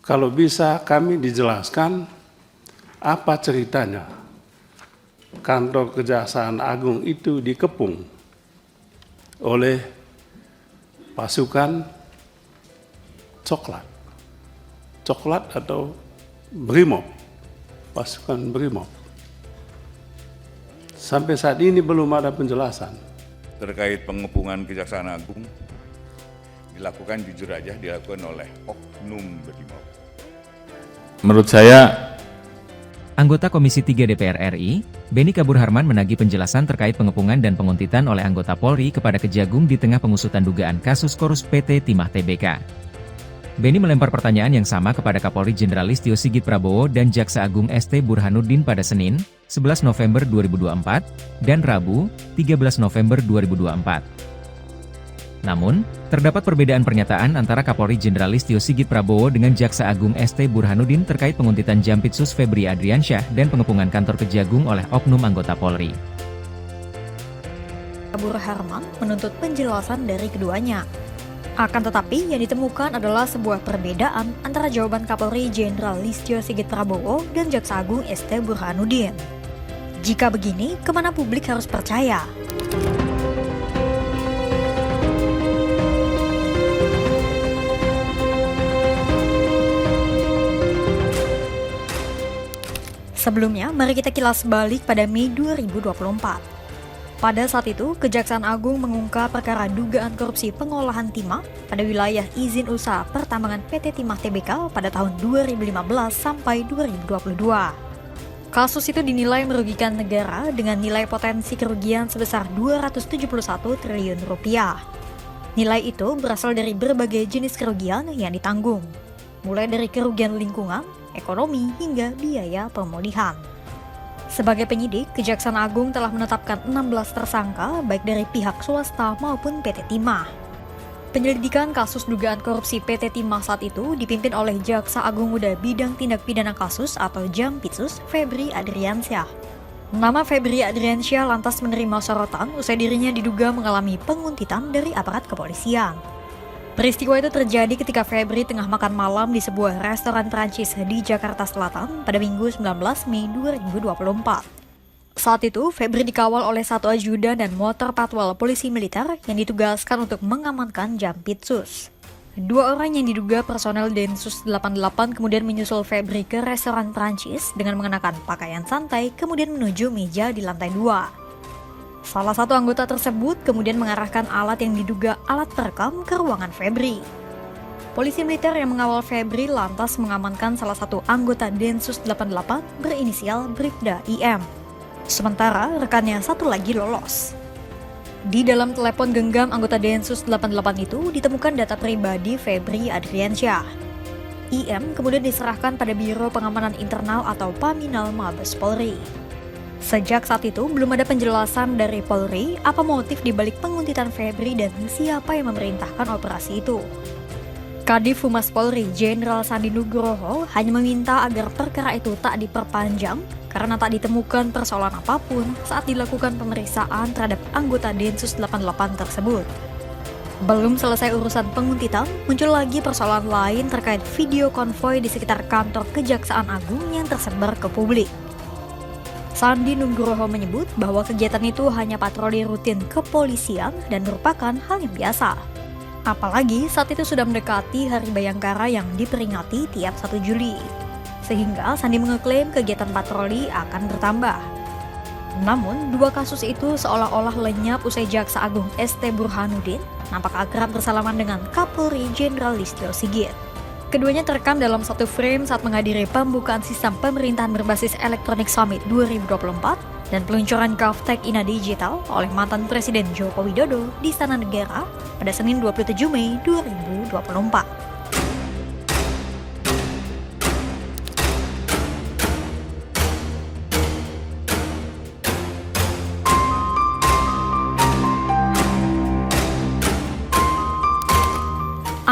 Kalau bisa kami dijelaskan apa ceritanya kantor Kejaksaan Agung itu dikepung oleh pasukan coklat atau Brimob, pasukan Brimob. Sampai saat ini belum ada penjelasan. Terkait pengepungan Kejaksaan Agung, dilakukan jujur aja, dilakukan oleh oknum Brimob. Menurut saya, Anggota Komisi 3 DPR RI, Beni Kabur Harman menagih penjelasan terkait pengepungan dan penguntitan oleh anggota Polri kepada Kejagung di tengah pengusutan dugaan kasus korupsi PT Timah Tbk. Beni melempar pertanyaan yang sama kepada Kapolri Jenderal Listio Sigit Prabowo dan Jaksa Agung ST Burhanuddin pada Senin, 11 November 2024, dan Rabu, 13 November 2024. Namun, terdapat perbedaan pernyataan antara Kapolri Jenderal Listio Sigit Prabowo dengan Jaksa Agung ST Burhanuddin terkait penguntitan Jampitsus Febri Adriansyah dan pengepungan kantor Kejagung oleh oknum anggota Polri. Kabur Harman menuntut penjelasan dari keduanya. Akan tetapi, yang ditemukan adalah sebuah perbedaan antara jawaban Kapolri Jenderal Listio Sigit Prabowo dan Jaksa Agung ST Burhanuddin. Jika begini, kemana publik harus percaya? Sebelumnya, mari kita kilas balik pada Mei 2024. Pada saat itu, Kejaksaan Agung mengungkap perkara dugaan korupsi pengolahan timah pada wilayah izin usaha pertambangan PT Timah Tbk pada tahun 2015 sampai 2022. Kasus itu dinilai merugikan negara dengan nilai potensi kerugian sebesar 271 triliun rupiah. Nilai itu berasal dari berbagai jenis kerugian yang ditanggung, mulai dari kerugian lingkungan, ekonomi, hingga biaya pemulihan. Sebagai penyidik, Kejaksaan Agung telah menetapkan 16 tersangka baik dari pihak swasta maupun PT Timah. Penyelidikan kasus dugaan korupsi PT Timah saat itu dipimpin oleh Jaksa Agung Muda Bidang Tindak Pidana Kasus atau Jampitsus Febri Adriansyah. Nama Febri Adriansyah lantas menerima sorotan usai dirinya diduga mengalami penguntitan dari aparat kepolisian. Peristiwa itu terjadi ketika Febri tengah makan malam di sebuah restoran Prancis di Jakarta Selatan pada Minggu 19 Mei 2024. Saat itu, Febri dikawal oleh satu ajudan dan motor patwal polisi militer yang ditugaskan untuk mengamankan Jampitsus. Dua orang yang diduga personel Densus 88 kemudian menyusul Febri ke restoran Prancis dengan mengenakan pakaian santai kemudian menuju meja di lantai 2. Salah satu anggota tersebut kemudian mengarahkan alat yang diduga alat perekam ke ruangan Febri. Polisi militer yang mengawal Febri lantas mengamankan salah satu anggota Densus 88 berinisial Bribda IM. Sementara rekannya satu lagi lolos. Di dalam telepon genggam anggota Densus 88 itu ditemukan data pribadi Febri Adriansyah. IM kemudian diserahkan pada Biro Pengamanan Internal atau Paminal Mabes Polri. Sejak saat itu, belum ada penjelasan dari Polri apa motif dibalik penguntitan Febri dan siapa yang memerintahkan operasi itu. Kadif Humas Polri, Jenderal Sandi Nugroho, hanya meminta agar perkara itu tak diperpanjang karena tak ditemukan persoalan apapun saat dilakukan pemeriksaan terhadap anggota Densus 88 tersebut. Belum selesai urusan penguntitan, muncul lagi persoalan lain terkait video konvoi di sekitar kantor Kejaksaan Agung yang tersebar ke publik. Sandi Nugroho menyebut bahwa kegiatan itu hanya patroli rutin kepolisian dan merupakan hal yang biasa. Apalagi saat itu sudah mendekati Hari Bayangkara yang diperingati tiap 1 Juli. Sehingga Sandi mengeklaim kegiatan patroli akan bertambah. Namun, dua kasus itu seolah-olah lenyap usai Jaksa Agung ST Burhanuddin nampak akrab bersalaman dengan Kapolri Jenderal Listio Sigit. Keduanya terekam dalam satu frame saat menghadiri pembukaan sistem pemerintahan berbasis Electronic Summit 2024 dan peluncuran GovTech Ina Digital oleh mantan Presiden Joko Widodo di Istana Negara pada Senin 27 Mei 2024.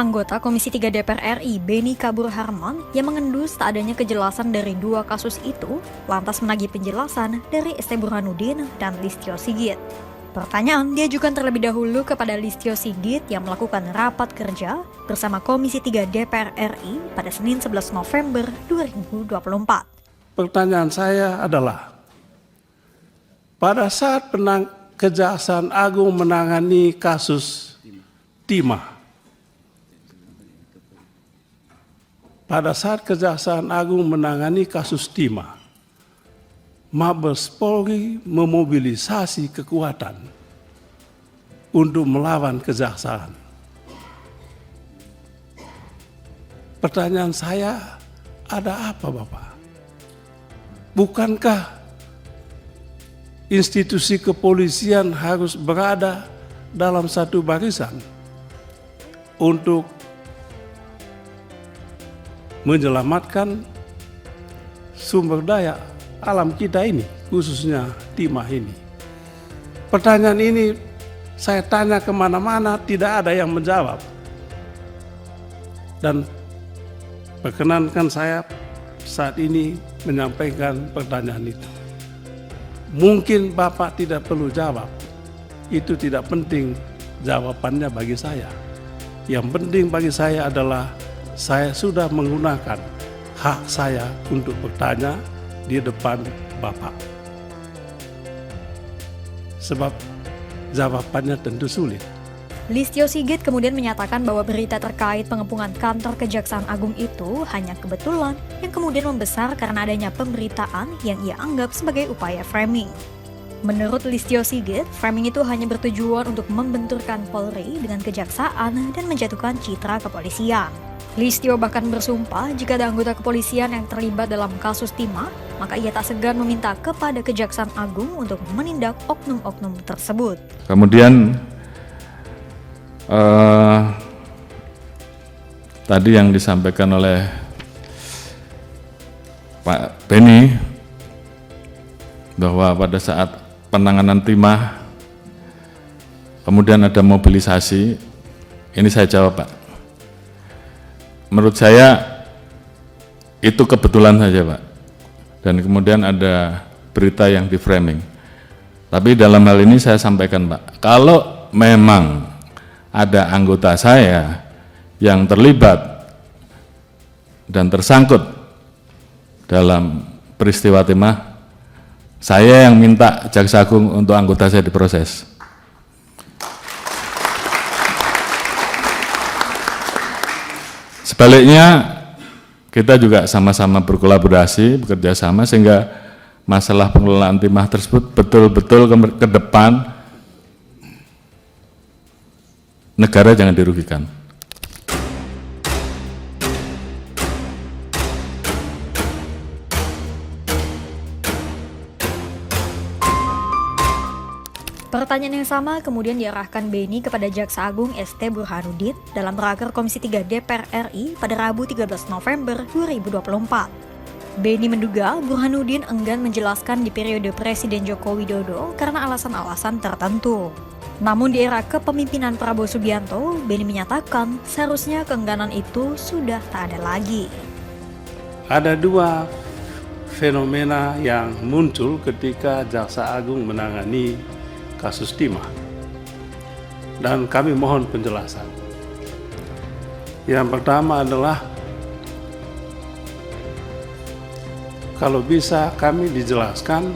Anggota Komisi 3 DPR RI Beni Kabur Harman yang mengendus tak adanya kejelasan dari dua kasus itu lantas menagih penjelasan dari ST Burhanuddin dan Listio Sigit. Pertanyaan diajukan terlebih dahulu kepada Listio Sigit yang melakukan rapat kerja bersama Komisi 3 DPR RI pada Senin 11 November 2024. Pertanyaan saya adalah, pada saat Kejaksaan Agung menangani kasus timah, Mabes Polri memobilisasi kekuatan untuk melawan kejaksaan. Pertanyaan saya, ada apa Bapak? Bukankah institusi kepolisian harus berada dalam satu barisan untuk menyelamatkan sumber daya alam kita ini, khususnya timah ini? Pertanyaan ini saya tanya kemana-mana, tidak ada yang menjawab. Dan perkenankan saya saat ini menyampaikan pertanyaan itu. Mungkin Bapak tidak perlu jawab, itu tidak penting jawabannya bagi saya. Yang penting bagi saya adalah saya sudah menggunakan hak saya untuk bertanya di depan Bapak. Sebab jawabannya tentu sulit. Listio Sigit kemudian menyatakan bahwa berita terkait pengepungan kantor Kejaksaan Agung itu hanya kebetulan yang kemudian membesar karena adanya pemberitaan yang ia anggap sebagai upaya framing. Menurut Listio Sigit, framing itu hanya bertujuan untuk membenturkan Polri dengan kejaksaan dan menjatuhkan citra kepolisian. Listio bahkan bersumpah jika ada anggota kepolisian yang terlibat dalam kasus timah, maka ia tak segan meminta kepada Kejaksaan Agung untuk menindak oknum-oknum tersebut. Kemudian tadi yang disampaikan oleh Pak Beni bahwa pada saat penanganan timah kemudian ada mobilisasi, ini saya jawab Pak. Menurut saya itu kebetulan saja Pak, dan kemudian ada berita yang di framing. Tapi dalam hal ini saya sampaikan Pak, kalau memang ada anggota saya yang terlibat dan tersangkut dalam peristiwa timah, saya yang minta Jaksa Agung untuk anggota saya diproses. Sebaliknya, kita juga sama-sama berkolaborasi, bekerja sama, sehingga masalah pengelolaan timah tersebut betul-betul ke depan negara jangan dirugikan. Pertanyaan yang sama kemudian diarahkan Beni kepada Jaksa Agung ST Burhanuddin dalam raker Komisi 3 DPR RI pada Rabu 13 November 2024. Beni menduga Burhanuddin enggan menjelaskan di periode Presiden Joko Widodo karena alasan-alasan tertentu. Namun di era kepemimpinan Prabowo Subianto, Beni menyatakan seharusnya keengganan itu sudah tak ada lagi. Ada dua fenomena yang muncul ketika Jaksa Agung menangani kasus timah, dan kami mohon penjelasan. Yang pertama adalah, kalau bisa kami dijelaskan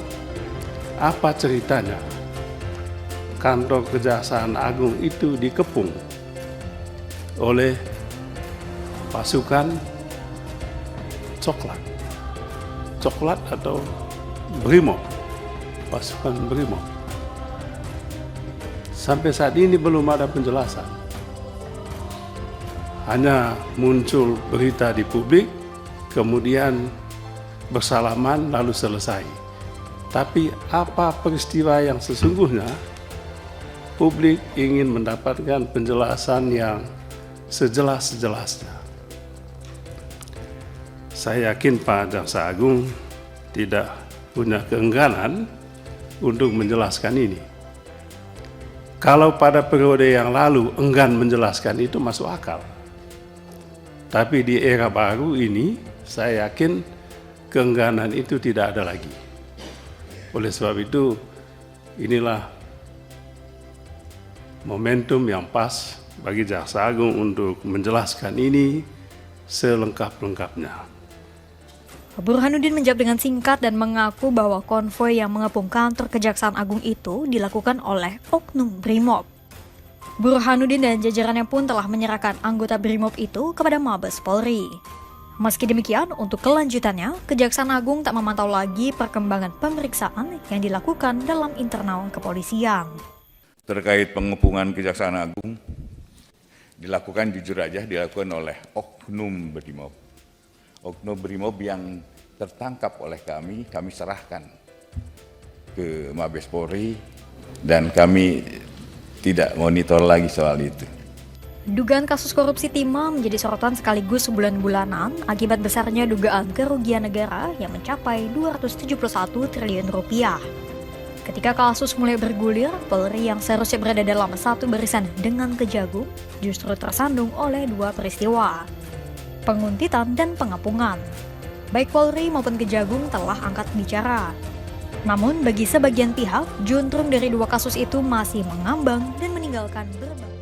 apa ceritanya kantor Kejaksaan Agung itu dikepung oleh pasukan coklat atau Brimob, pasukan Brimob. Sampai saat ini belum ada penjelasan. Hanya muncul berita di publik, kemudian bersalaman lalu selesai. Tapi apa peristiwa yang sesungguhnya? Publik ingin mendapatkan penjelasan yang sejelas-jelasnya. Saya yakin Pak Jaksa Agung tidak punya keengganan untuk menjelaskan ini. Kalau pada periode yang lalu enggan menjelaskan itu masuk akal. Tapi di era baru ini saya yakin keengganan itu tidak ada lagi. Oleh sebab itu inilah momentum yang pas bagi Jaksa Agung untuk menjelaskan ini selengkap-lengkapnya. Burhanuddin menjawab dengan singkat dan mengaku bahwa konvoi yang mengepung kantor Kejaksaan Agung itu dilakukan oleh oknum Brimob. Burhanuddin dan jajarannya pun telah menyerahkan anggota Brimob itu kepada Mabes Polri. Meski demikian, untuk kelanjutannya, Kejaksaan Agung tak memantau lagi perkembangan pemeriksaan yang dilakukan dalam internal kepolisian. Terkait pengepungan Kejaksaan Agung, dilakukan jujur aja dilakukan oleh oknum Brimob. Oknum Brimob yang tertangkap oleh kami serahkan ke Mabes Polri dan kami tidak monitor lagi soal itu. Dugaan kasus korupsi timah menjadi sorotan sekaligus bulan-bulanan akibat besarnya dugaan kerugian negara yang mencapai 271 triliun rupiah. Ketika kasus mulai bergulir, Polri yang seharusnya berada dalam satu barisan dengan Kejagung justru tersandung oleh dua peristiwa, penguntitan dan pengepungan. Baik Polri maupun Kejagung telah angkat bicara. Namun bagi sebagian pihak, juntrung dari dua kasus itu masih mengambang dan meninggalkan berbagai